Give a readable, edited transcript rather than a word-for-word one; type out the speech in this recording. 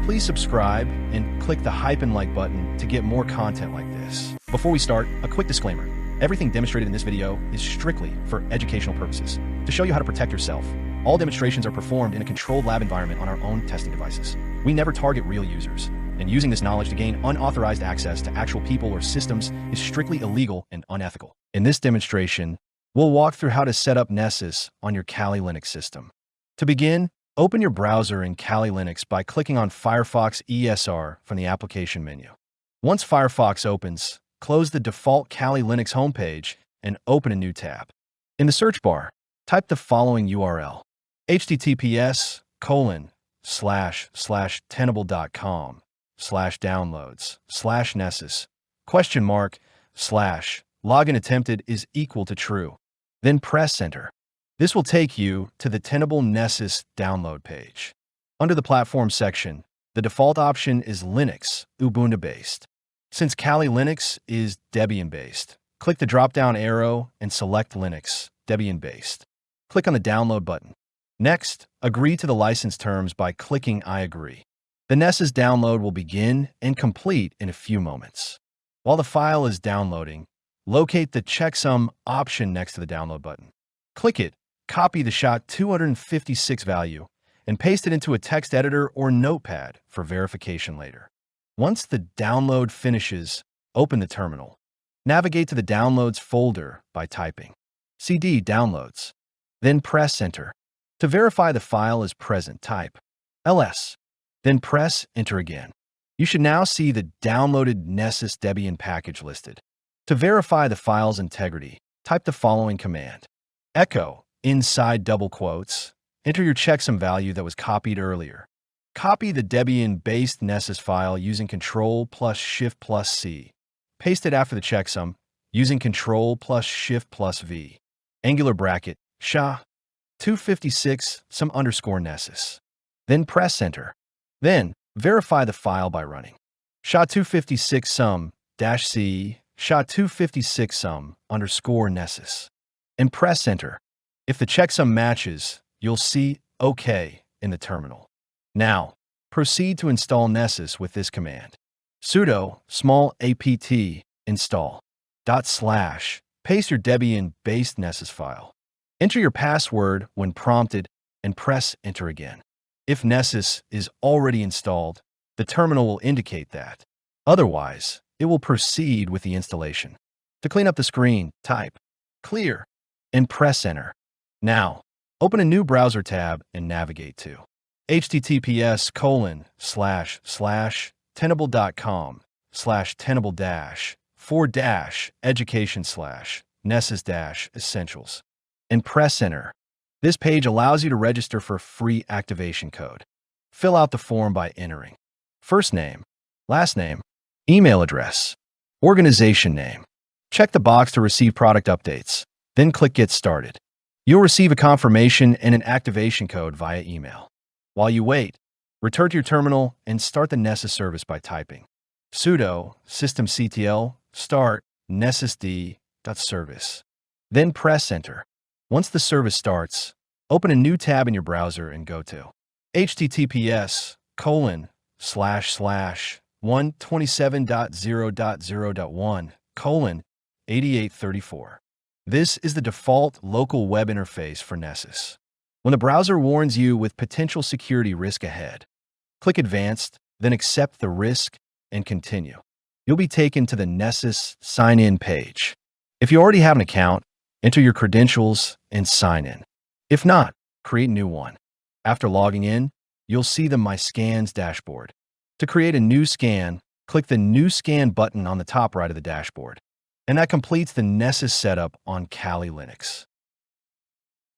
Please subscribe and click the hype and like button to get more content like this. Before we start, a quick disclaimer. Everything demonstrated in this video is strictly for educational purposes. To show you how to protect yourself, all demonstrations are performed in a controlled lab environment on our own testing devices. We never target real users, and using this knowledge to gain unauthorized access to actual people or systems is strictly illegal and unethical. In this demonstration, we'll walk through how to set up Nessus on your Kali Linux system. To begin, open your browser in Kali Linux by clicking on Firefox ESR from the application menu. Once Firefox opens, close the default Kali Linux homepage and open a new tab. In the search bar, type the following URL: https://tenable.com/downloads/nessus !/login attempted is equal to true. Then press enter. This will take you to the Tenable Nessus download page. Under the platform section, the default option is Linux, Ubuntu-based. Since Kali Linux is Debian-based, click the drop-down arrow and select Linux, Debian-based. Click on the download button. Next, agree to the license terms by clicking I agree. The Nessus download will begin and complete in a few moments. While the file is downloading, locate the checksum option next to the download button. Click it, copy the SHA-256 value, and paste it into a text editor or notepad for verification later. Once the download finishes, open the terminal. Navigate to the Downloads folder by typing cd downloads. Then press enter. To verify the file is present, type ls. Then press enter again. You should now see the downloaded Nessus Debian package listed. To verify the file's integrity, type the following command: echo inside double quotes. Enter your checksum value that was copied earlier. Copy the Debian-based Nessus file using Ctrl+Shift+C. Paste it after the checksum using Ctrl+Shift+V. Angular bracket SHA-256 _Nessus. Then press enter. Then verify the file by running SHA-256 -C SHA-256 _Nessus and press enter. If the checksum matches, you'll see OK in the terminal. Now, proceed to install Nessus with this command: sudo apt install /. Paste your Debian-based Nessus file. Enter your password when prompted and press enter again. If Nessus is already installed, the terminal will indicate that. Otherwise, it will proceed with the installation. To clean up the screen, type clear and press enter. Now, open a new browser tab and navigate to https://tenable.com/tenable-4-education/nessus-essentials and press enter. This page allows you to register for free activation code. Fill out the form by entering first name, last name, email address, organization name. Check the box to receive product updates, then click Get Started. You'll receive a confirmation and an activation code via email. While you wait, return to your terminal and start the Nessus service by typing sudo systemctl start nessusd.service. Then press enter. Once the service starts, open a new tab in your browser and go to https://127.0.0.1:8834. This is the default local web interface for Nessus. When the browser warns you with potential security risk ahead, click Advanced, then accept the risk and continue. You'll be taken to the Nessus sign-in page. If you already have an account, enter your credentials and sign in. If not, create a new one. After logging in, you'll see the My Scans dashboard. To create a new scan, click the New Scan button on the top right of the dashboard. And that completes the Nessus setup on Kali Linux.